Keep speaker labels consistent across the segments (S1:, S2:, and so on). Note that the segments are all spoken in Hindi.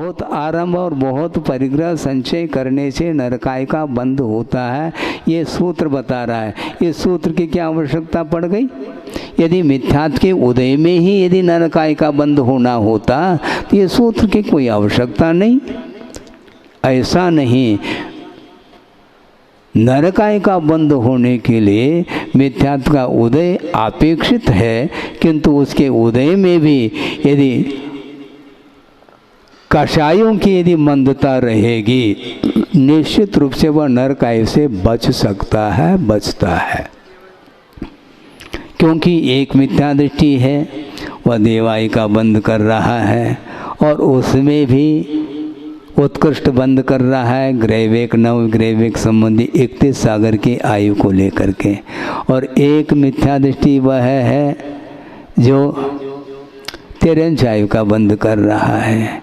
S1: बहुत आरंभ और बहुत परिग्रह संचय करने से नरकाय का बंध होता है, ये सूत्र बता रहा है। इस सूत्र की क्या आवश्यकता पड़ गई? यदि मिथ्यात्व के उदय में ही यदि नरकाय का बंध होना होता तो ये सूत्र की कोई आवश्यकता नहीं। ऐसा नहीं, नरकाय का बंध होने के लिए मिथ्यात्व का उदय अपेक्षित है, किंतु उसके उदय में भी यदि कषायों की यदि मंदता रहेगी, निश्चित रूप से वह नरकाय से बच सकता है, बचता है। क्योंकि एक मिथ्या दृष्टि है, वह देवाई का बंध कर रहा है और उसमें भी उत्कृष्ट बंद कर रहा है ग्रैविक नव ग्रैविक संबंधी 31 सागर की आयु को लेकर के। और एक मिथ्या दृष्टि वह है जो 13 आयु का बंद कर रहा है।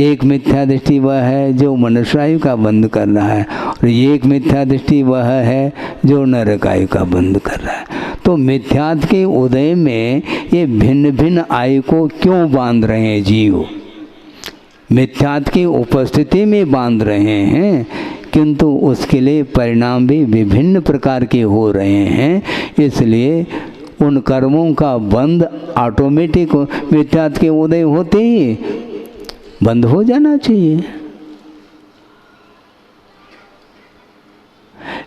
S1: एक मिथ्या दृष्टि वह है जो मनुष्यायु का बंद कर रहा है, और एक मिथ्या दृष्टि वह है जो नरकायु का बंद कर रहा है। तो मिथ्यात्व के उदय में ये भिन्न भिन्न आयु को क्यों बांध रहे हैं जीव? मिथ्यात्व की उपस्थिति में बांध रहे हैं, किंतु उसके लिए परिणाम भी विभिन्न प्रकार के हो रहे हैं। इसलिए उन कर्मों का बंध ऑटोमेटिक मिथ्यात्व के उदय होते ही बंद हो जाना चाहिए।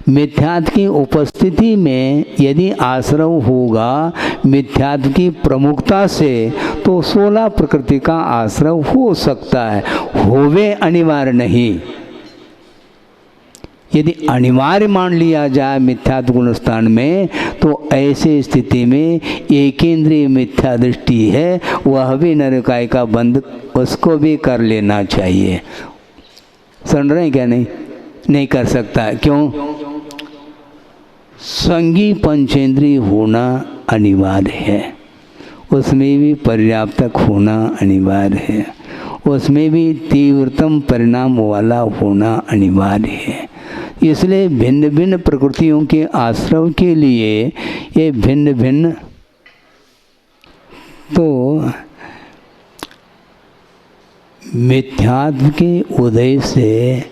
S1: मिथ्यात्व की उपस्थिति में यदि आश्रव होगा मिथ्यात्व की प्रमुखता से, तो 16 प्रकृति का आश्रव हो सकता है, होवे अनिवार्य नहीं। यदि अनिवार्य मान लिया जाए मिथ्यात्व गुण स्थान में, तो ऐसे स्थिति में एकेंद्रीय मिथ्या दृष्टि है, वह भी नरकाय का बंध उसको भी कर लेना चाहिए। सुन रहे हैं क्या? नहीं कर सकता। क्यों? संगी पंचेंद्रिय होना अनिवार्य है, उसमें भी पर्याप्तक होना अनिवार्य है, उसमें भी तीव्रतम परिणाम वाला होना अनिवार्य है। इसलिए भिन्न भिन्न प्रकृतियों के आश्रव के लिए ये भिन्न भिन्न, तो मिथ्यात्व के उदय से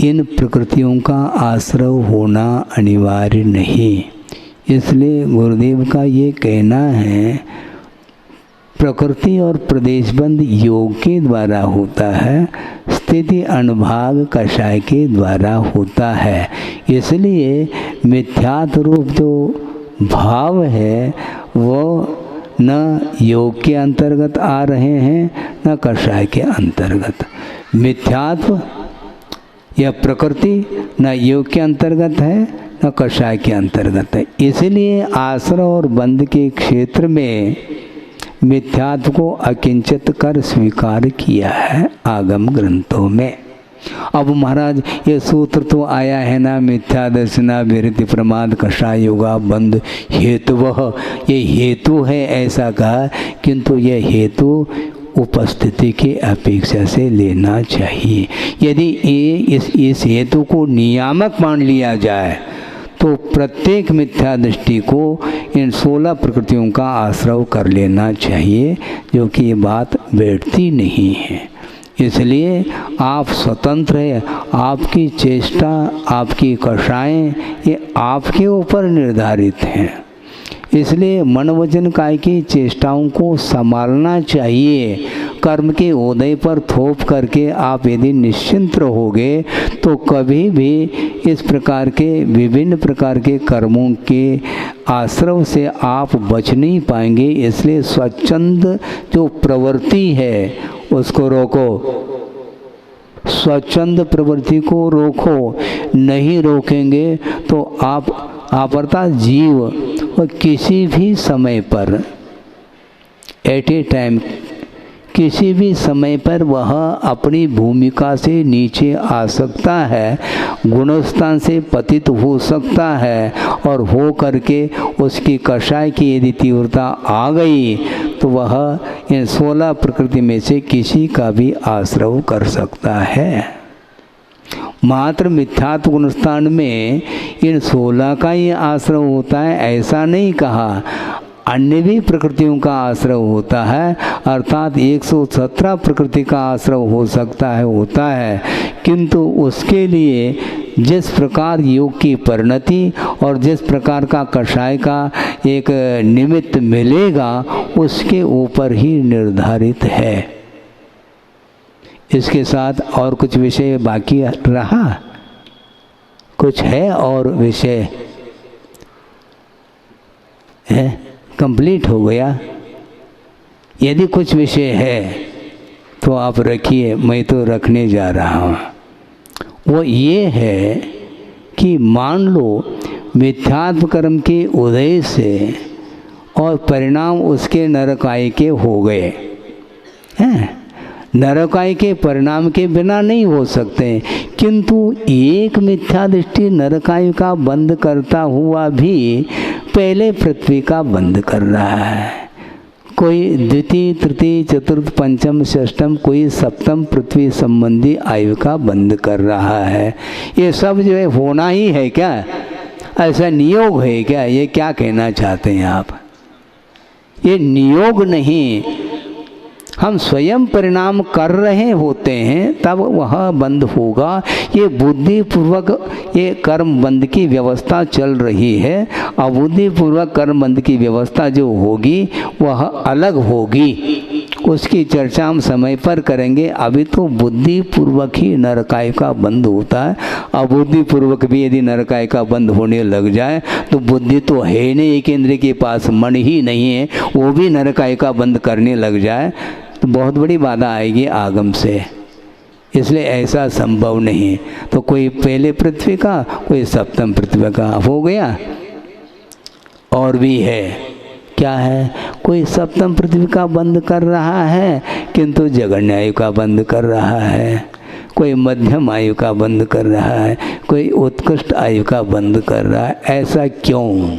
S1: इन प्रकृतियों का आश्रव होना अनिवार्य नहीं। इसलिए गुरुदेव का ये कहना है, प्रकृति और प्रदेशबंध योग के द्वारा होता है, स्थिति अनुभाग कषाय के द्वारा होता है। इसलिए मिथ्यात्व रूप जो भाव है वो न योग के अंतर्गत आ रहे हैं न कषाय के अंतर्गत। मिथ्यात्व यह प्रकृति न योग के अंतर्गत है न कषाय के अंतर्गत है। इसलिए आश्रय और बंध के क्षेत्र में मिथ्यात्व को अकिंचित कर स्वीकार किया है आगम ग्रंथों में। अब महाराज ये सूत्र तो आया है ना, मिथ्या दर्शना विरति प्रमाद कषाय योगा बंध हेतुवः, ये हेतु है ऐसा कहा, किंतु यह हेतु उपस्थिति की अपेक्षा से लेना चाहिए। यदि इस हेतु को नियामक मान लिया जाए तो प्रत्येक मिथ्या दृष्टि को इन 16 प्रकृतियों का आश्रव कर लेना चाहिए, जो कि ये बात बैठती नहीं है। इसलिए आप स्वतंत्र हैं, आपकी चेष्टा आपकी कषाएं ये आपके ऊपर निर्धारित हैं। इसलिए मन वचन काय की चेष्टाओं को संभालना चाहिए। कर्म के उदय पर थोप करके आप यदि निश्चिंत रहोगे तो कभी भी इस प्रकार के विभिन्न प्रकार के कर्मों के आश्रव से आप बच नहीं पाएंगे। इसलिए स्वच्छंद जो प्रवृत्ति है उसको रोको, स्वच्छंद प्रवृत्ति को रोको। नहीं रोकेंगे तो आप अर्थात जीव और किसी भी समय पर एट ए टाइम किसी भी समय पर वह अपनी भूमिका से नीचे आ सकता है, गुणस्थान से पतित हो सकता है, और हो करके उसकी कषाय की यदि तीव्रता आ गई तो वह इन 16 प्रकृति में से किसी का भी आश्रव कर सकता है। मात्र मिथ्यात्व गुणस्थान में इन 16 का ही आश्रव होता है ऐसा नहीं कहा। अन्य भी प्रकृतियों का आश्रय होता है, अर्थात 117 प्रकृति का आश्रय हो सकता है, होता है, किंतु उसके लिए जिस प्रकार योग की परिणति और जिस प्रकार का कषाय का एक निमित्त मिलेगा उसके ऊपर ही निर्धारित है। इसके साथ और कुछ विषय बाकी रहा? कुछ है और विषय है? कंप्लीट हो गया? यदि कुछ विषय है तो आप रखिए, मैं तो रखने जा रहा हूँ। वो ये है कि मान लो मिथ्यात्व कर्म के उदय से और परिणाम उसके नरकाय के हो गए हैं। नरकाय के परिणाम के बिना नहीं हो सकते, किंतु एक मिथ्या दृष्टि नरकाय का बंद करता हुआ भी पहले पृथ्वी का बंद कर रहा है। कोई द्वितीय, तृतीय, चतुर्थ, पंचम, षष्ठम, कोई सप्तम पृथ्वी संबंधी आयु का बंद कर रहा है। ये सब जो है होना ही है क्या? ऐसा नियोग है क्या? ये क्या कहना चाहते हैं आप? ये नियोग नहीं, हम स्वयं परिणाम कर रहे होते हैं तब वह बंद होगा। ये बुद्धिपूर्वक ये कर्म बंद की व्यवस्था चल रही है। अबुद्धिपूर्वक कर्म बंद की व्यवस्था जो होगी वह अलग होगी, उसकी चर्चा हम समय पर करेंगे। अभी तो बुद्धिपूर्वक ही नरकाय का बंद होता है। अबुद्धिपूर्वक भी यदि नरकाय का बंद होने लग जाए तो बुद्धि तो है नहीं, एक इंद्रिय के पास मन ही नहीं है, वो भी नरकाय का बंद करने लग जाए तो बहुत बड़ी बाधा आएगी आगम से। इसलिए ऐसा संभव नहीं। तो कोई पहले पृथ्वी का, कोई सप्तम पृथ्वी का हो गया। और भी है, क्या है? कोई सप्तम पृथ्वी का बंद कर रहा है किंतु जगन्य आयु का बंद कर रहा है। कोई मध्यम आयु का बंद कर रहा है, कोई उत्कृष्ट आयु का बंद कर रहा है। ऐसा क्यों?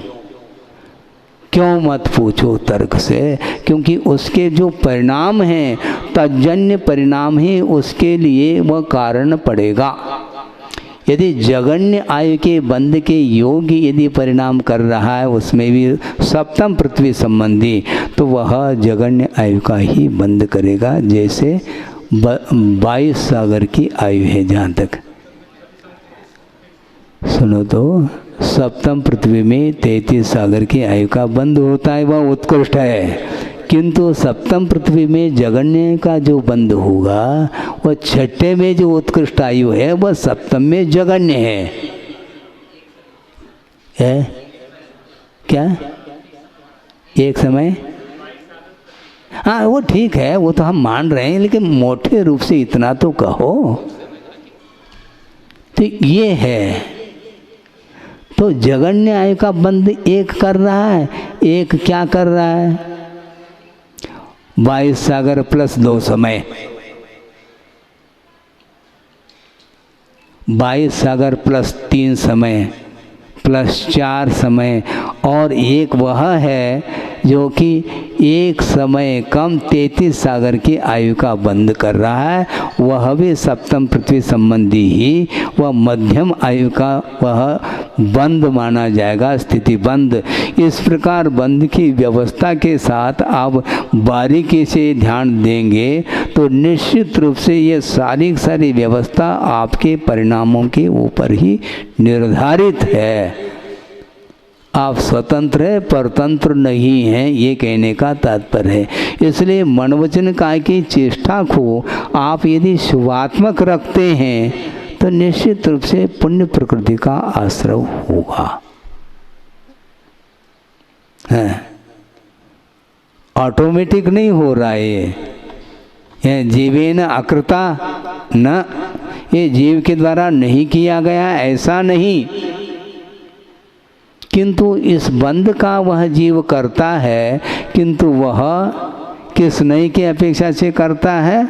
S1: क्यों मत पूछो तर्क से, क्योंकि उसके जो परिणाम हैं, तज्जन्य परिणाम ही उसके लिए वह कारण पड़ेगा। यदि जगन्य आयु के बंद के योग्य यदि परिणाम कर रहा है, उसमें भी सप्तम पृथ्वी संबंधी, तो वह जगन्य आयु का ही बंद करेगा। जैसे 22 सागर की आयु है। जहाँ तक सुनो तो सप्तम पृथ्वी में 33 सागर की आयु का बंद होता है, वह उत्कृष्ट है। किंतु सप्तम पृथ्वी में जगन्य का जो बंद होगा वह छठे में जो उत्कृष्ट आयु है वह सप्तम में जगन्य है। क्या एक समय? हाँ वो ठीक है, वो तो हम मान रहे हैं, लेकिन मोटे रूप से इतना तो कहो। तो ये है, तो जगन्य आयु का बंद एक कर रहा है, एक क्या कर रहा है? 22 सागर प्लस 2 समय, 22 सागर प्लस 3 समय प्लस 4 समय, और एक वह है जो कि एक समय कम 33 सागर की आयु का बंद कर रहा है। वह भी सप्तम पृथ्वी संबंधी ही, वह मध्यम आयु का वह बंद माना जाएगा, स्थिति बंद। इस प्रकार बंद की व्यवस्था के साथ आप बारीकी से ध्यान देंगे तो निश्चित रूप से ये सारी व्यवस्था आपके परिणामों के ऊपर ही निर्धारित है। आप स्वतंत्र है, परतंत्र नहीं हैं, ये कहने का तात्पर्य है। इसलिए मनोवचन काय की चेष्टा को आप यदि शुभात्मक रखते हैं तो निश्चित रूप से पुण्य प्रकृति का आश्रय होगा। ऑटोमेटिक नहीं हो रहा है ये जीवेन अकृता न, ये जीव के द्वारा नहीं किया गया, ऐसा नहीं। किंतु इस बंद का वह जीव करता है, किंतु वह किस नहीं के अपेक्षा से करता है?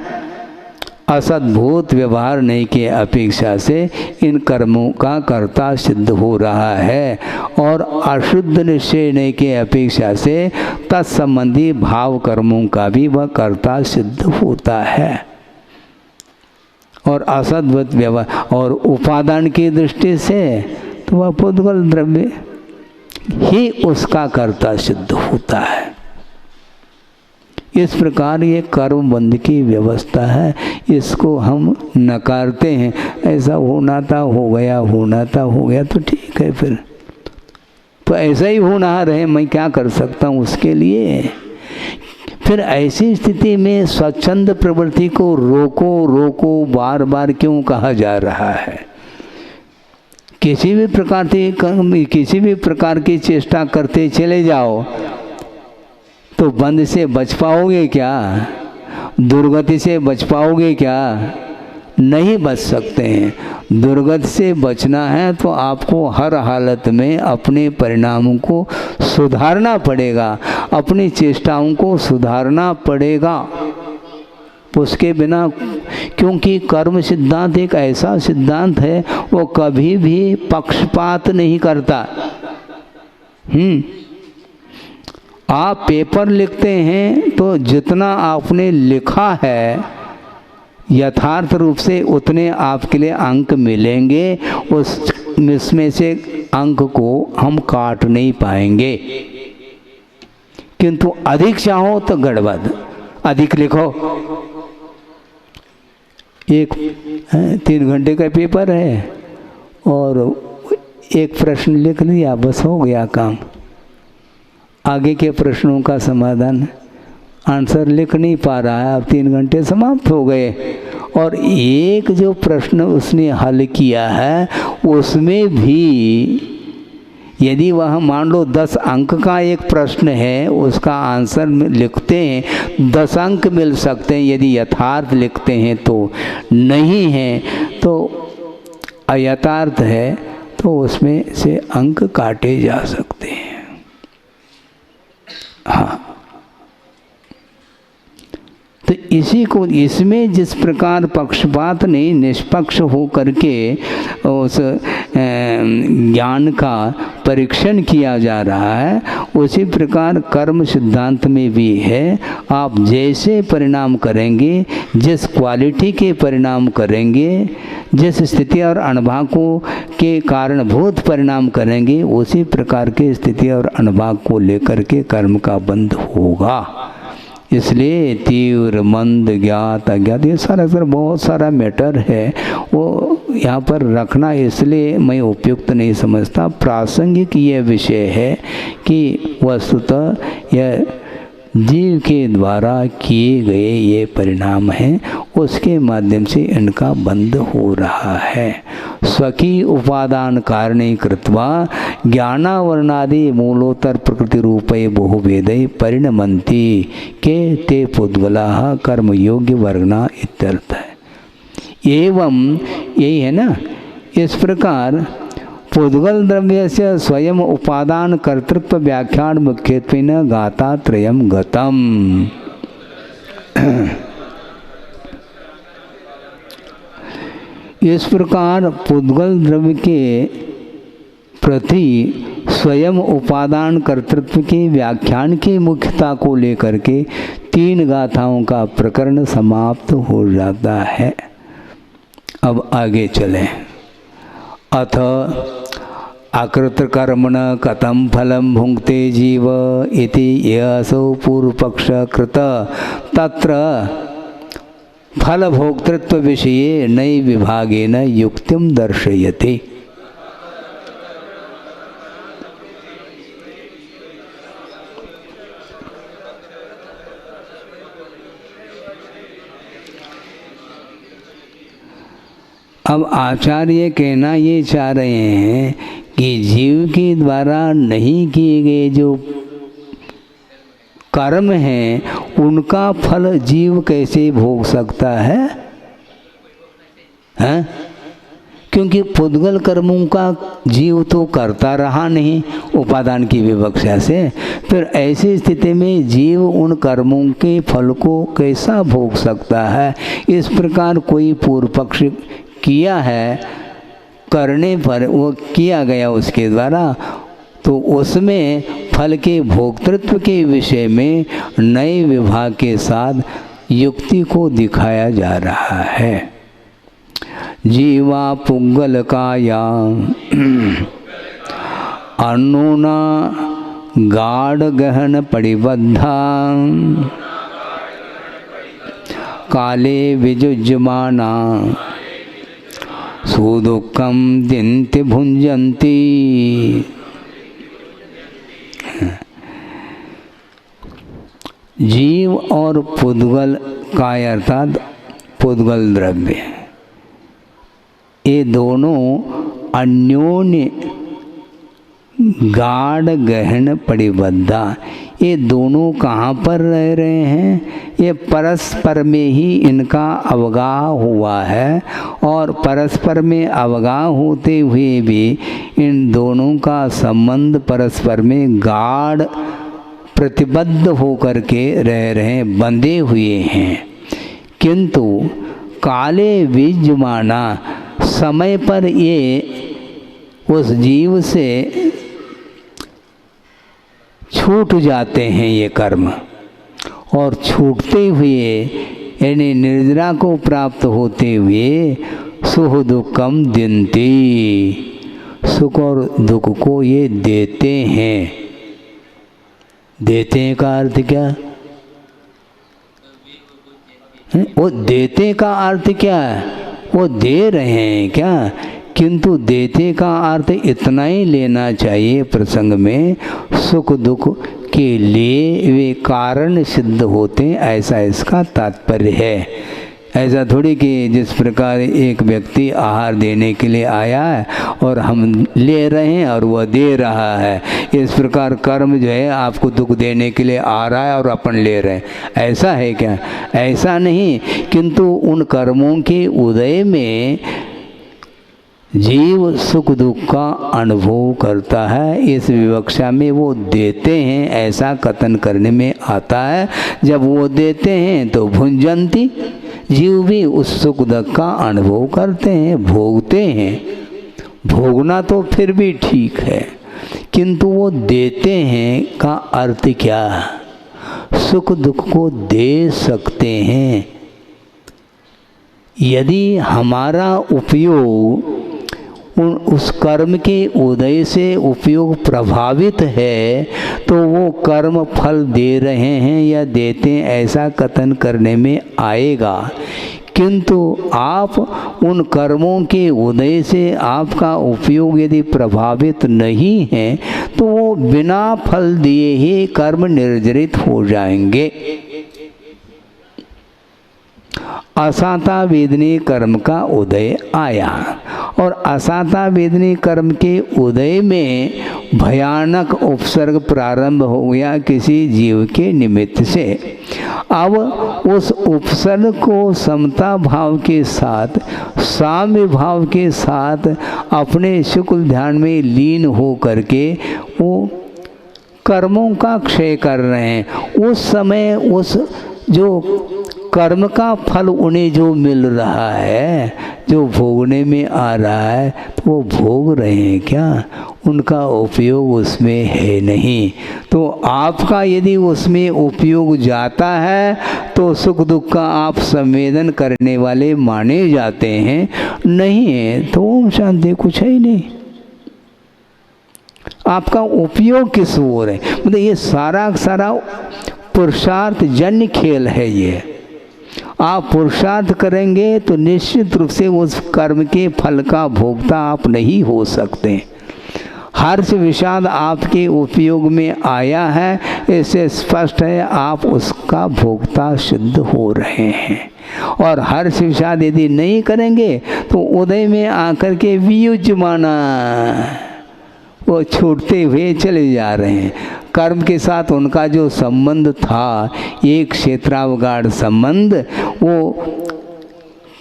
S1: असद्भूत व्यवहार नहीं के अपेक्षा से इन कर्मों का कर्ता सिद्ध हो रहा है, और अशुद्ध निश्चय नहीं के अपेक्षा से तत्संबंधी भाव कर्मों का भी वह कर्ता सिद्ध होता है। और असद्भूत व्यवहार और उपादान की दृष्टि से तो वह पुद्गल द्रव्य ही उसका कर्ता सिद्ध होता है। इस प्रकार ये कर्म बंध की व्यवस्था है, इसको हम नकारते हैं। ऐसा होना था हो गया, होना था हो गया तो ठीक है, फिर तो ऐसा ही होना रहे, मैं क्या कर सकता हूँ उसके लिए। फिर ऐसी स्थिति में स्वच्छंद प्रवृत्ति को रोको रोको बार बार क्यों कहा जा रहा है? किसी भी प्रकार की चेष्टा करते चले जाओ तो बंध से बच पाओगे क्या? दुर्गति से बच पाओगे क्या? नहीं बच सकते हैं। दुर्गति से बचना है तो आपको हर हालत में अपने परिणामों को सुधारना पड़ेगा, अपनी चेष्टाओं को सुधारना पड़ेगा। उसके बिना, क्योंकि कर्म सिद्धांत एक ऐसा सिद्धांत है वो कभी भी पक्षपात नहीं करता। आप पेपर लिखते हैं तो जितना आपने लिखा है यथार्थ रूप से उतने आपके लिए अंक मिलेंगे, उसमें से अंक को हम काट नहीं पाएंगे। किंतु अधिक चाहो तो गड़बड़, अधिक लिखो। 3 घंटे का पेपर है और एक प्रश्न लिख लिया, बस हो गया काम। आगे के प्रश्नों का समाधान आंसर लिख नहीं पा रहा है, अब 3 घंटे समाप्त हो गए। और एक जो प्रश्न उसने हल किया है उसमें भी यदि वह मान लो 10 अंक का एक प्रश्न है, उसका आंसर लिखते हैं 10 अंक मिल सकते हैं, यदि यथार्थ लिखते हैं तो। नहीं है तो अयथार्थ है तो उसमें से अंक काटे जा सकते हैं। हाँ, तो इसी को, इसमें जिस प्रकार पक्षपात नहीं निष्पक्ष हो करके उस ज्ञान का परीक्षण किया जा रहा है, उसी प्रकार कर्म सिद्धांत में भी है। आप जैसे परिणाम करेंगे, जिस क्वालिटी के परिणाम करेंगे, जिस स्थिति और अनुभव को के कारणभूत परिणाम करेंगे, उसी प्रकार के स्थिति और अनुभव को लेकर के कर्म का बंध होगा। इसलिए तीव्र मंद ज्ञात अज्ञात ये सारा बहुत सारा मैटर है, वो यहाँ पर रखना इसलिए मैं उपयुक्त नहीं समझता। प्रासंगिक ये विषय है कि वस्तुतः यह जीव के द्वारा किए गए ये परिणाम हैं, उसके माध्यम से इनका बंध हो रहा है। स्वकीय उपादान कारणे कृत्वा ज्ञानावरणादि मूलोत्तर प्रकृति रूपे बहुभेदे परिणमन्ति के ते पुद्गलाः कर्म योग्य वर्गना इत्यर्थ है। एवं यही है ना, इस प्रकार पुद्गल द्रव्य से स्वयं उपादान कर्तृत्व व्याख्यान मुख्यत्वेन गाता त्रयम गतम। इस प्रकार पुद्गल द्रव्य के प्रति स्वयं उपादान कर्तृत्व के व्याख्यान की मुख्यता को लेकर के 3 गाथाओं का प्रकरण समाप्त हो जाता है। अब आगे चलें। अथ अकृतकर्मण कथं फलं भुंक्ते जीव इति यसौ पूर्वपक्ष कृत तत्र फलभोक्तृत्व विषये नई विभागेन युक्तिं दर्शयति। अब आचार्य कहना ये चाह रहे हैं कि जीव के द्वारा नहीं किए गए जो कर्म हैं उनका फल जीव कैसे भोग सकता है? हैं? क्योंकि पुद्गल कर्मों का जीव तो करता रहा नहीं उपादान की विवक्षा से, फिर ऐसी स्थिति में जीव उन कर्मों के फल को कैसा भोग सकता है? इस प्रकार कोई पूर्व पक्ष किया है, करने पर वो किया गया उसके द्वारा, तो उसमें फल के भोक्तृत्व के विषय में नए विभाग के साथ युक्ति को दिखाया जा रहा है। जीवा पुद्गल काया अनुना गाढ़ गहन परिबद्धा काले विजुज्यमाना सुदुःखम दिन्ति भुंजन्ति। जीव और पुद्गल काय अर्थात पुद्गल द्रव्य, ये दोनों अन्योन्य गाढ़ गहन परिबद्धा, ये दोनों कहाँ पर रह रहे हैं? ये परस्पर में ही इनका अवगाह हुआ है, और परस्पर में अवगाह होते हुए भी इन दोनों का संबंध परस्पर में गाढ़ प्रतिबद्ध होकर के रह रहे, बंधे हुए हैं। किंतु काले विद्यमाना, समय पर ये उस जीव से छूट जाते हैं ये कर्म, और छूटते हुए यानी निर्जरा को प्राप्त होते हुए सुख दुखम दिन्ति, सुख और दुख को ये देते हैं। देते हैं का अर्थ क्या? वो देते का अर्थ क्या है? वो दे रहे हैं क्या? किंतु देते का अर्थ इतना ही लेना चाहिए प्रसंग में, सुख दुख के लिए वे कारण सिद्ध होते हैं, ऐसा इसका तात्पर्य है। ऐसा थोड़ी कि जिस प्रकार एक व्यक्ति आहार देने के लिए आया है और हम ले रहे हैं और वह दे रहा है, इस प्रकार कर्म जो है आपको दुख देने के लिए आ रहा है और अपन ले रहे हैं, ऐसा है क्या? ऐसा नहीं। किंतु उन कर्मों के उदय में जीव सुख दुख का अनुभव करता है, इस विवक्षा में वो देते हैं ऐसा कथन करने में आता है। जब वो देते हैं तो भुंजन्ति, जीव भी उस सुख दुख का अनुभव करते हैं, भोगते हैं। भोगना तो फिर भी ठीक है, किंतु वो देते हैं का अर्थ क्या? सुख दुख को दे सकते हैं। यदि हमारा उपयोग उस कर्म के उदय से उपयोग प्रभावित है तो वो कर्म फल दे रहे हैं या देते हैं ऐसा कथन करने में आएगा। किंतु आप उन कर्मों के उदय से आपका उपयोग यदि प्रभावित नहीं है तो वो बिना फल दिए ही कर्म निर्जरित हो जाएंगे। असाता वेदनी कर्म का उदय आया, और असाता वेदनी कर्म के उदय में भयानक उपसर्ग प्रारंभ हो गया किसी जीव के निमित्त से। अब उस उपसर्ग को समता भाव के साथ, साम्य भाव के साथ अपने शुक्ल ध्यान में लीन हो करके वो कर्मों का क्षय कर रहे हैं। उस समय उस जो कर्म का फल उन्हें जो मिल रहा है, जो भोगने में आ रहा है, तो वो भोग रहे हैं क्या? उनका उपयोग उसमें है नहीं। तो आपका यदि उसमें उपयोग जाता है तो सुख दुख का आप संवेदन करने वाले माने जाते हैं, नहीं है तो ओम शांति कुछ है ही नहीं। आपका उपयोग किस ओर है? मतलब ये सारा पुरुषार्थ जन्य खेल है। ये आप पुरुषार्थ करेंगे तो निश्चित रूप से उस कर्म के फल का भोक्ता आप नहीं हो सकते। हर्ष विषाद आपके उपयोग में आया है, इससे स्पष्ट है आप उसका भोक्ता सिद्ध हो रहे हैं। और हर्ष विषाद यदि नहीं करेंगे तो उदय में आकर के वियुज्यमाना, वो छूटते हुए चले जा रहे हैं। कर्म के साथ उनका जो संबंध था, एक क्षेत्रावगाढ़ संबंध, वो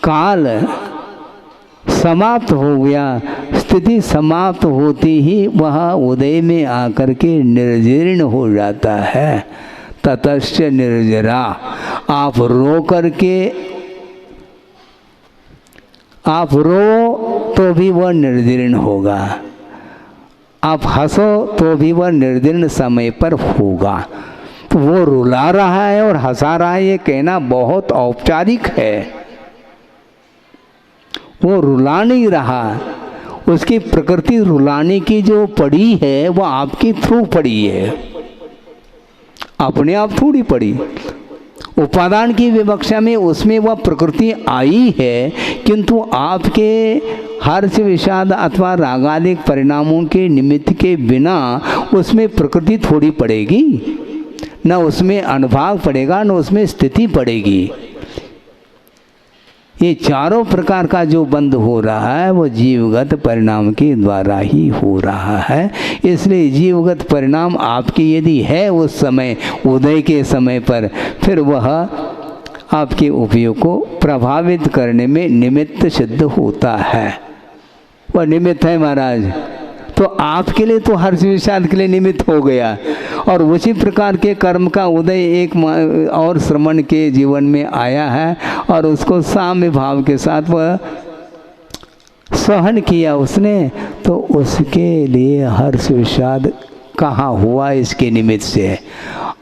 S1: काल समाप्त हो गया। स्थिति समाप्त होती ही वह उदय में आकर के निर्जीर्ण हो जाता है। ततश्च निर्जरा, आप रो करके, आप रो तो भी वह निर्जीर्ण होगा, आप हंसो तो भी वह निर्जीर्ण समय पर होगा। तो वो रुला रहा है और हंसा रहा है, ये कहना बहुत औपचारिक है। वो रुला नहीं रहा, उसकी प्रकृति रुलाने की जो पड़ी है वो आपके थ्रू पड़ी है, अपने आप थोड़ी पड़ी। उपादान की विवक्षा में उसमें वह प्रकृति आई है, किंतु आपके हर्ष विषाद अथवा रागादिक परिणामों के निमित्त के बिना उसमें प्रकृति थोड़ी पड़ेगी, न उसमें अनुभाग पड़ेगा, न उसमें स्थिति पड़ेगी। ये चारों प्रकार का जो बंध हो रहा है वो जीवगत परिणाम के द्वारा ही हो रहा है। इसलिए जीवगत परिणाम आपकी यदि है उस समय उदय के समय पर, फिर वह आपके उपयोग को प्रभावित करने में निमित्त सिद्ध होता है। वह निमित्त है महाराज, तो आपके लिए तो हर्ष विषाद के लिए निमित्त हो गया, और उसी प्रकार के कर्म का उदय एक और श्रमण के जीवन में आया है, और उसको साम्य भाव के साथ वह सहन किया उसने, तो उसके लिए हर्ष विषाद कहाँ हुआ, इसके निमित्त से।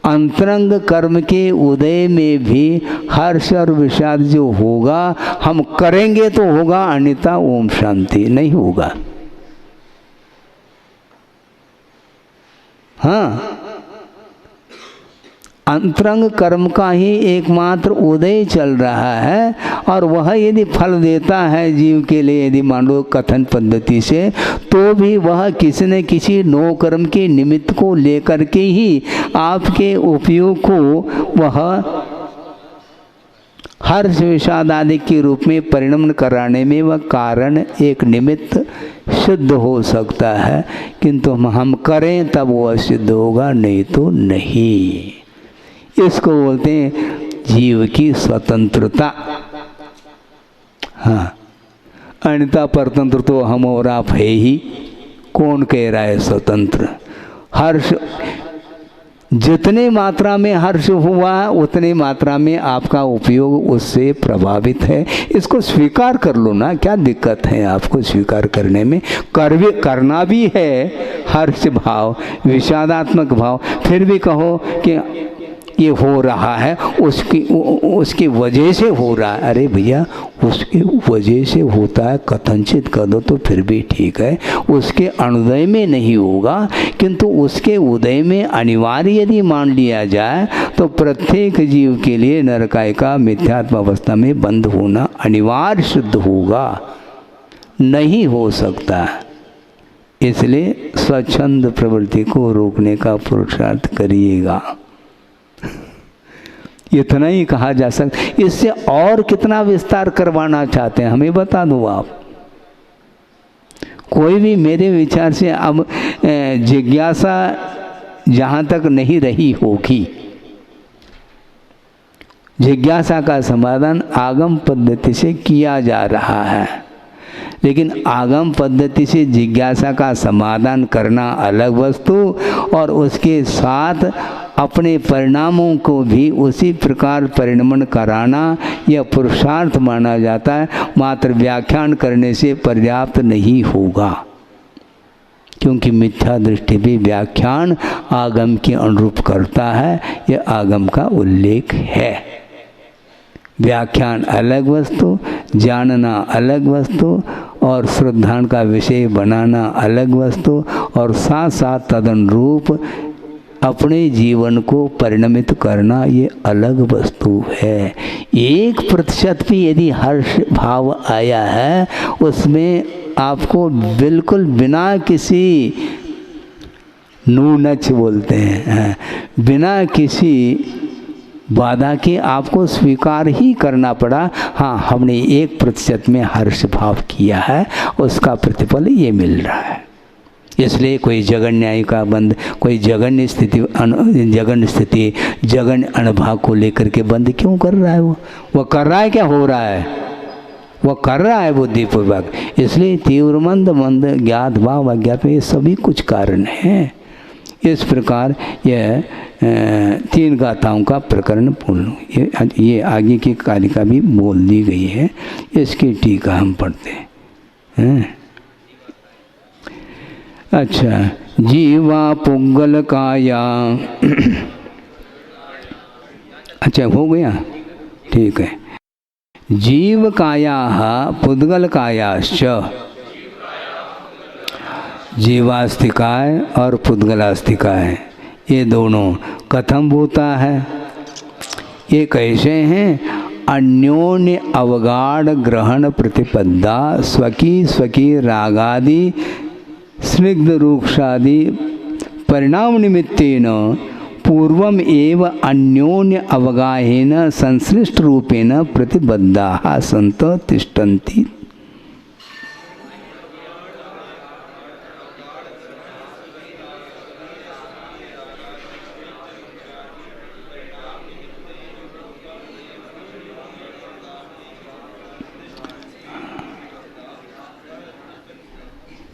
S1: अंतरंग कर्म के उदय में भी हर्ष और विषाद जो होगा, हम करेंगे तो होगा, अन्यथा ओम शांति नहीं होगा। हाँ, अंतरंग कर्म का ही एकमात्र उदय चल रहा है, और वह यदि फल देता है जीव के लिए, यदि मान लो कथन पद्धति से, तो भी वह किसी न किसी नो कर्म के निमित्त को लेकर के ही आपके उपयोग को वह हर्ष विषाद आदि के रूप में परिणमन कराने में वह कारण एक निमित्त सिद्ध हो सकता है, किंतु हम करें तब वह सिद्ध होगा, नहीं तो नहीं। इसको बोलते हैं जीव की स्वतंत्रता। हाँ, अन्यथा परतंत्र तो हम और आप है ही, कौन कह रहा है स्वतंत्र। हर्ष जितने मात्रा में हर्ष हुआ उतने मात्रा में आपका उपयोग उससे प्रभावित है, इसको स्वीकार कर लो ना, क्या दिक्कत है आपको स्वीकार करने में। करना भी है हर्ष भाव, विषादात्मक भाव, फिर भी कहो कि ये हो रहा है उसकी वजह से हो रहा है। अरे भैया, उसकी वजह से होता है कथनचित कर दो तो फिर भी ठीक है, उसके अनुदय में नहीं होगा, किंतु उसके उदय में अनिवार्य यदि मान लिया जाए तो प्रत्येक जीव के लिए नरकाय का मिथ्यात्म अवस्था में बंद होना अनिवार्य सिद्ध होगा, नहीं हो सकता। इसलिए स्वच्छंद प्रवृत्ति को रोकने का पुरुषार्थ करिएगा, इतना ही कहा जा सकता। इससे और कितना विस्तार करवाना चाहते हैं हमें बता दो आप। कोई भी मेरे विचार से अब जिज्ञासा जहाँ तक नहीं रही होगी, जिज्ञासा का समाधान आगम पद्धति से किया जा रहा है, लेकिन आगम पद्धति से जिज्ञासा का समाधान करना अलग वस्तु, और उसके साथ अपने परिणामों को भी उसी प्रकार परिणमन कराना यह पुरुषार्थ माना जाता है। मात्र व्याख्यान करने से पर्याप्त नहीं होगा, क्योंकि मिथ्या दृष्टि भी व्याख्यान आगम के अनुरूप करता है, यह आगम का उल्लेख है। व्याख्यान अलग वस्तु, जानना अलग वस्तु, और श्रद्धान का विषय बनाना अलग वस्तु, और साथ साथ तदनुरूप अपने जीवन को परिणमित करना ये अलग वस्तु है। 1% भी यदि हर्ष भाव आया है उसमें आपको बिल्कुल बिना किसी नूनच बोलते हैं, बिना किसी बाधा के आपको स्वीकार ही करना पड़ा। हाँ, हमने 1% में हर्ष भाव किया है, उसका प्रतिफल ये मिल रहा है। इसलिए कोई जगन्याय का बंद, कोई जगन्य स्थिति जगन्य अनुभव को लेकर के बंद क्यों कर रहा है? वो कर रहा है, क्या हो रहा है? वो कर रहा है बुद्धिपूर्वक। इसलिए तीव्र मंद ज्ञात भाव अज्ञात में ये सभी कुछ कारण हैं। इस प्रकार यह 3 गाथाओं का प्रकरण पूर्ण, ये आगे की कालिका भी बोल दी गई है, इसकी टीका हम पढ़ते हैं। अच्छा, जीवा पुंगल काया अच्छा हो गया, ठीक है। जीव काया पुद्गल कायाश्च जीवास्तिकाय और पुद्गलास्तिकाय, ये दोनों कथम भूता है। ये कैसे हैं? अन्योन्य अवगाढ़ ग्रहण प्रतिपद्धा स्वकी स्वकी रागादि स्निग्ध रूक्षादि परिणाम निमित्तेन पूर्वम एव अन्योन्य अवगाहेन संश्लिष्ट रूपेण प्रतिबद्धाः सन्त तिष्ठन्ति।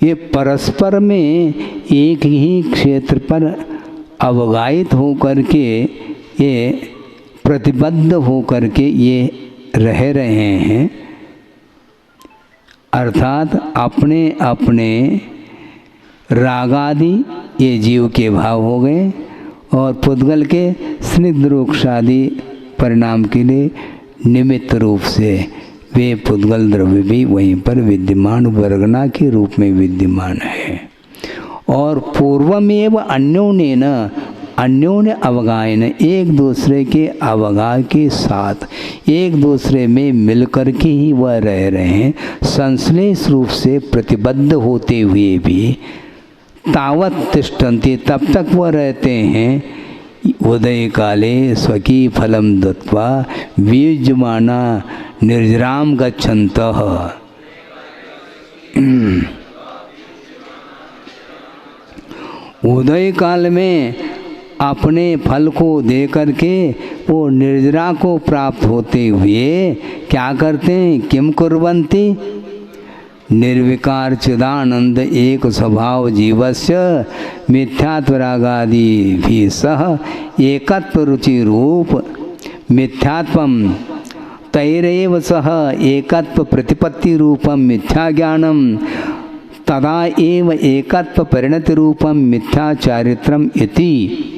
S1: ये परस्पर में एक ही क्षेत्र पर अवगाहित होकर के, ये प्रतिबद्ध होकर के ये रह रहे हैं। अर्थात अपने अपने रागादि ये जीव के भाव हो गए और पुद्गल के स्निग्ध रूक्षादि परिणाम के लिए निमित्त रूप से वे पुद्गल द्रव्य भी वहीं पर विद्यमान वर्गना के रूप में विद्यमान है। और पूर्वमेव अन्योन्य अवगायन, एक दूसरे के अवगाह के साथ एक दूसरे में मिलकर के ही वह रह रहे हैं। संश्लेष रूप से प्रतिबद्ध होते हुए भी तावत तिष्ठन्ति, तब तक वह रहते हैं। उदय काले स्वकी फलम दत्वा बीजमाना निर्जराम गच्छन्तः। उदय काल में अपने फल को दे करके वो निर्जरा को प्राप्त होते हुए क्या करते हैं? किम कुर्वन्ति? निर्विकार चिदानंद एक स्वभाव जीवस्य मिथ्यात्वरागादि भी सह एकत्व रुचि रूप मिथ्यात्वम तैरेव सह एकत्व प्रतिपत्ति रूपम मिथ्या ज्ञानम तदा एव एकत्व परिणति रूपम मिथ्या चारित्रम इति।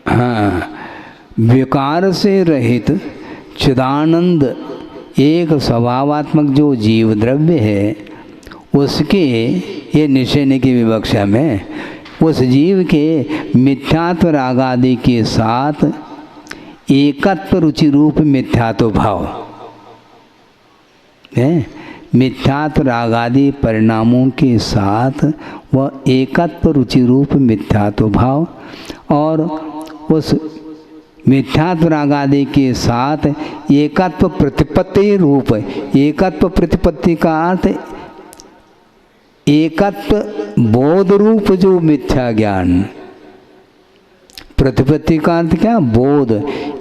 S1: हाँ, विकार से रहित चिदानंद एक स्वभावात्मक जो जीव द्रव्य है, उसके ये निश्चय की विवक्षा में उस जीव के मिथ्यात्व रागादि के साथ एकत्व रुचि रूप मिथ्यात्व भाव है। मिथ्यात्व रागादि परिणामों के साथ वह एकत्व रुचि रूप मिथ्यात्व भाव और उस मिथ्यात्व रागादि के साथ एकत्व प्रतिपत्ति रूप, एकत्व प्रतिपत्ति का अर्थ एकत्व बोध रूप जो मिथ्या ज्ञान, प्रतिपत्ति का अर्थ क्या? बोध,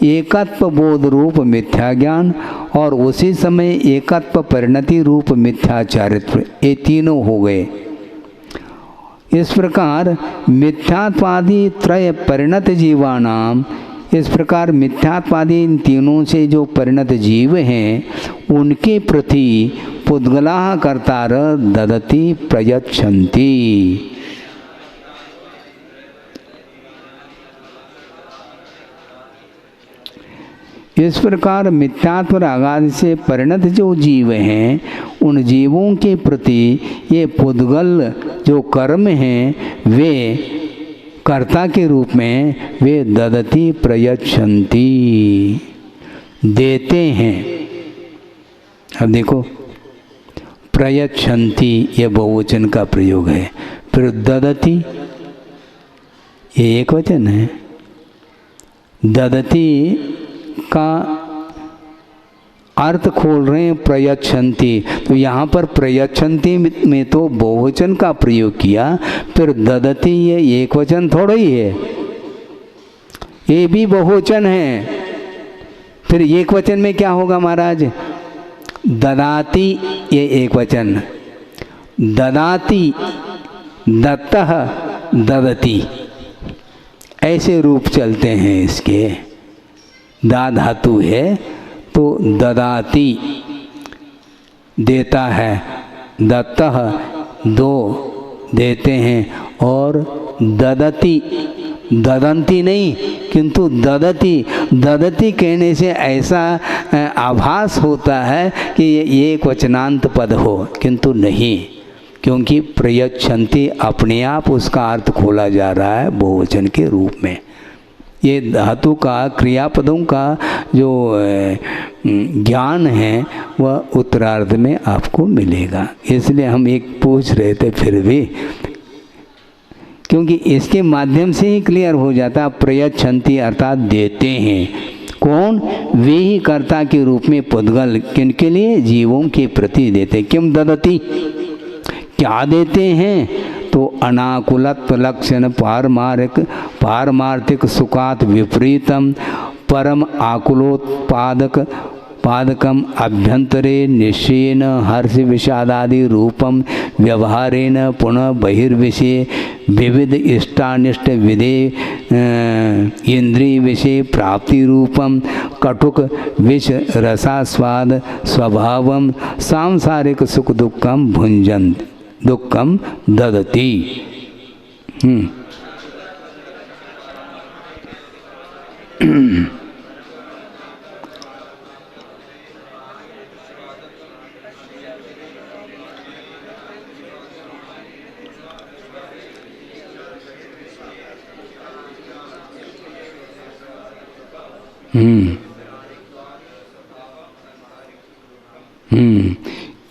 S1: एकत्व बोध रूप मिथ्या ज्ञान और उसी समय एकत्व परिणति रूप मिथ्याचारित्व, ये तीनों हो गए। इस प्रकार मिथ्यात्वादि त्रय परिणत जीवानाम, इस प्रकार मिथ्यात्वादि इन तीनों से जो परिणत जीव हैं उनके प्रति पुद्गलाः कर्तार ददति प्रयच्छन्ति। इस प्रकार मिथ्यात्व रागादि से परिणत जो जीव हैं उन जीवों के प्रति ये पुद्गल जो कर्म हैं वे कर्ता के रूप में वे ददति प्रयच्छन्ति, देते हैं। अब देखो प्रयच्छन्ति ये बहुवचन का प्रयोग है, फिर ददति ये एक वचन है। ददति का अर्थ खोल रहे हैं प्रयच्छन्ति, तो यहाँ पर प्रयच्छन्ति में तो बहुवचन का प्रयोग किया, फिर ददति ये एक वचन थोड़ा ही है, ये भी बहुवचन है। फिर एक वचन में क्या होगा महाराज? ददाति ये एक वचन, ददाति दत्तः ददति, ऐसे रूप चलते हैं इसके। दा धातु है तो ददाति देता है, दत्तः दो देते हैं, और ददति ददंती नहीं किंतु ददति, ददति कहने से ऐसा आभास होता है कि ये एक वचनांत पद हो, किंतु नहीं, क्योंकि प्रयच्छन्ति अपने आप उसका अर्थ खोला जा रहा है बहुवचन के रूप में। ये धातु का क्रियापदों का जो ज्ञान है वह उत्तरार्ध में आपको मिलेगा। इसलिए हम एक पूछ रहे थे फिर भी, क्योंकि इसके माध्यम से ही क्लियर हो जाता। प्रयच्छन्ति अर्थात देते हैं, कौन? वे ही कर्ता के रूप में पुद्गल, किनके लिए? जीवों के प्रति देते। किम ददति, क्या देते हैं? तो अनाकुलत्व लक्षण पारमार्थिक सुखात विपरीतम परम आकुलोत्पादक पादकम अभ्यंतरे निश्चयेन हर्ष विषादादि रूपम व्यवहारेण पुनः बहिर्विषय विविध इष्टानिष्ट विधे इंद्रिय विषय प्राप्ति रूपम कटुक विष रसास्वाद स्वभावम सांसारिक सुख दुखम भुंजन दुखम ददति।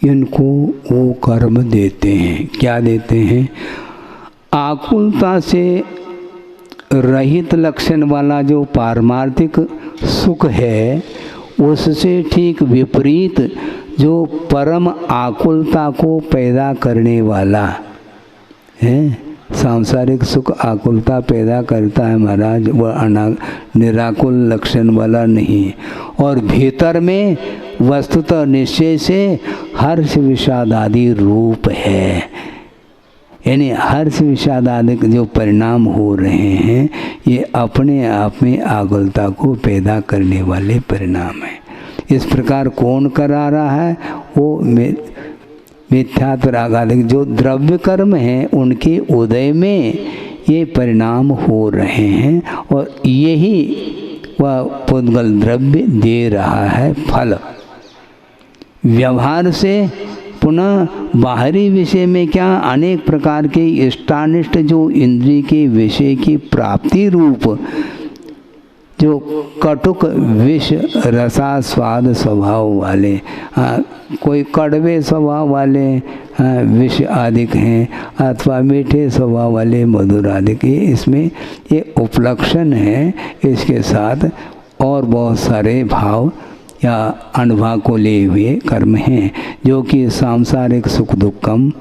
S1: इनको वो कर्म देते हैं। क्या देते हैं? आकुलता से रहित लक्षण वाला जो पारमार्थिक सुख है उससे ठीक विपरीत जो परम आकुलता को पैदा करने वाला है। सांसारिक सुख आकुलता पैदा करता है महाराज, वह निराकुल लक्षण वाला नहीं। और भीतर में वस्तुतः निश्चय से हर्ष विषाद आदि रूप है, यानी हर्ष विषाद आदि जो परिणाम हो रहे हैं ये अपने आप में आकुलता को पैदा करने वाले परिणाम हैं। इस प्रकार कौन करा रहा है? वो मिथ्यात्व रागादिक जो द्रव्य कर्म हैं उनके उदय में ये परिणाम हो रहे हैं, और यही वह पुद्गल द्रव्य दे रहा है फल। व्यवहार से पुनः बाहरी विषय में क्या अनेक प्रकार के इष्टानिष्ट जो इंद्रिय के विषय की प्राप्ति रूप जो कटुक विष रसा स्वाद स्वभाव वाले, कोई कड़वे स्वभाव वाले विष आदिक हैं अथवा मीठे स्वभाव वाले मधुर आदिक, इसमें ये उपलक्षण है। इसके साथ और बहुत सारे भाव या अनुभव को लिए हुए कर्म हैं जो कि सांसारिक सुख दुखम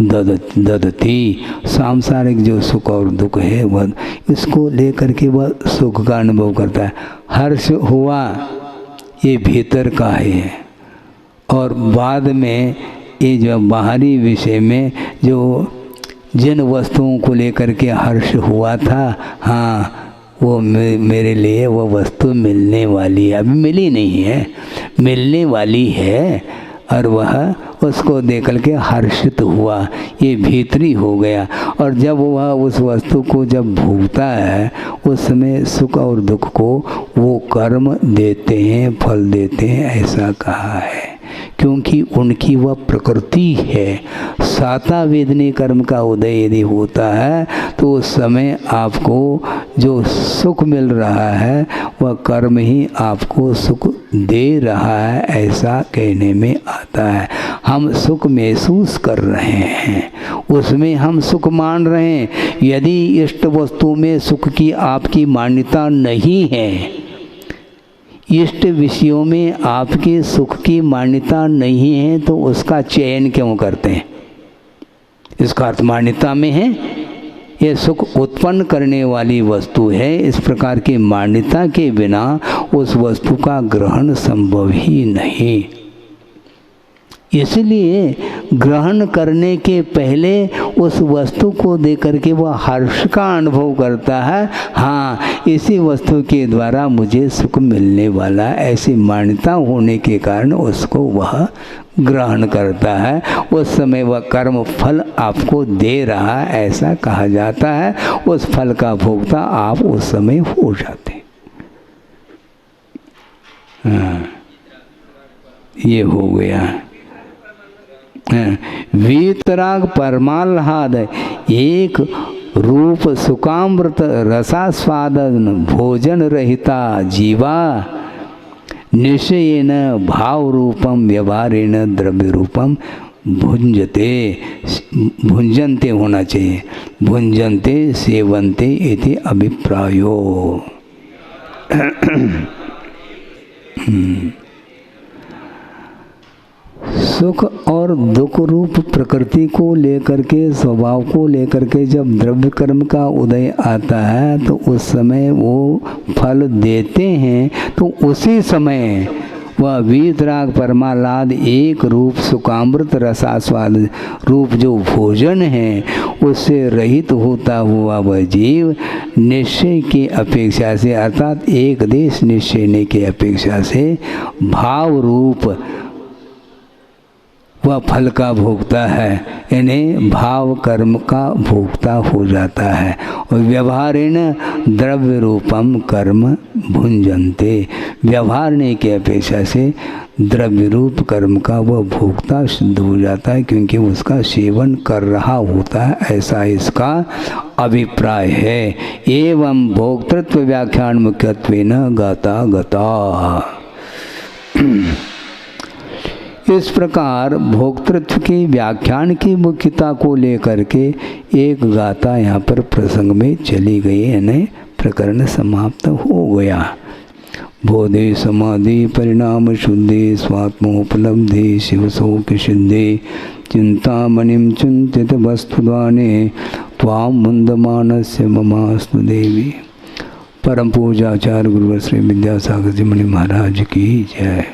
S1: ददति, सांसारिक जो सुख और दुख है वह इसको लेकर के वह सुख का अनुभव करता है। हर्ष हुआ ये भीतर का है, और बाद में ये जो बाहरी विषय में जो जिन वस्तुओं को लेकर के हर्ष हुआ था, हाँ वो मेरे लिए वो वस्तु मिलने वाली है, अभी मिली नहीं है, मिलने वाली है, और वह उसको देख के हर्षित हुआ, ये भीतरी हो गया। और जब वह उस वस्तु को जब भोगता है उस समय सुख और दुख को वो कर्म देते हैं, फल देते हैं, ऐसा कहा है, क्योंकि उनकी वह प्रकृति है। साता वेदनी कर्म का उदय यदि होता है तो उस समय आपको जो सुख मिल रहा है वह कर्म ही आपको सुख दे रहा है, ऐसा कहने में आता है। हम सुख महसूस कर रहे हैं, उसमें हम सुख मान रहे हैं। यदि इष्ट वस्तु में सुख की आपकी मान्यता नहीं है, इष्ट विषयों में आपके सुख की मान्यता नहीं है, तो उसका चयन क्यों करते हैं? इसका अर्थ मान्यता में है, यह सुख उत्पन्न करने वाली वस्तु है। इस प्रकार की मान्यता के बिना उस वस्तु का ग्रहण संभव ही नहीं। इसलिए ग्रहण करने के पहले उस वस्तु को देख करके वह हर्ष का अनुभव करता है। हाँ, इसी वस्तु के द्वारा मुझे सुख मिलने वाला, ऐसी मान्यता होने के कारण उसको वह ग्रहण करता है। उस समय वह कर्म फल आपको दे रहा है, ऐसा कहा जाता है। उस फल का भोक्ता आप उस समय हो जाते हैं। हाँ, ये हो गया। वीतराग परमाल्हाद एक रूप सुकामृत रसास्वादन भोजन रहिता जीवा निश्चयेन भाव रूपम व्यवहारेण द्रव्य रूपम भुंजन्ते होना चाहिए, भुंजन्ते सेवन्ते इति अभिप्रायो। सुख और दुख रूप प्रकृति को लेकर के, स्वभाव को लेकर के जब द्रव्य कर्म का उदय आता है तो उस समय वो फल देते हैं। तो उसी समय वह वीतराग परमालाद एक रूप सुकामृत रसास्वाद रूप जो भोजन है उससे रहित होता हुआ वह जीव निश्चय की अपेक्षा से, अर्थात एक देश निश्चय के अपेक्षा से भाव रूप वह फल का भोक्ता है, यानी भाव कर्म का भोक्ता हो जाता है। और व्यवहारेण द्रव्य रूपम कर्म भुंजन्ते, व्यवहारने के अपेक्षा से द्रव्य रूप कर्म का वह भोक्ता सिद्ध हो जाता है, क्योंकि उसका सेवन कर रहा होता है, ऐसा इसका अभिप्राय है। एवं भोक्तृत्व व्याख्यान मुख्यत्वेन गाता गता। इस प्रकार भोक्तृत्व की व्याख्यान की मुख्यता को लेकर के एक गाथा यहाँ पर प्रसंग में चली गई, यानी प्रकरण समाप्त हो गया। बोधि समाधि परिणाम शुद्धि स्वात्मोपलब्धि शिवशोक सिद्धि चिंतामणिम चिंतित वस्तुदाने त्वाम मुंदमानस्य ममास्तु देवी। परम पूजाचार्य गुरुवर श्री विद्यासागर जी मुनि महाराज की जय।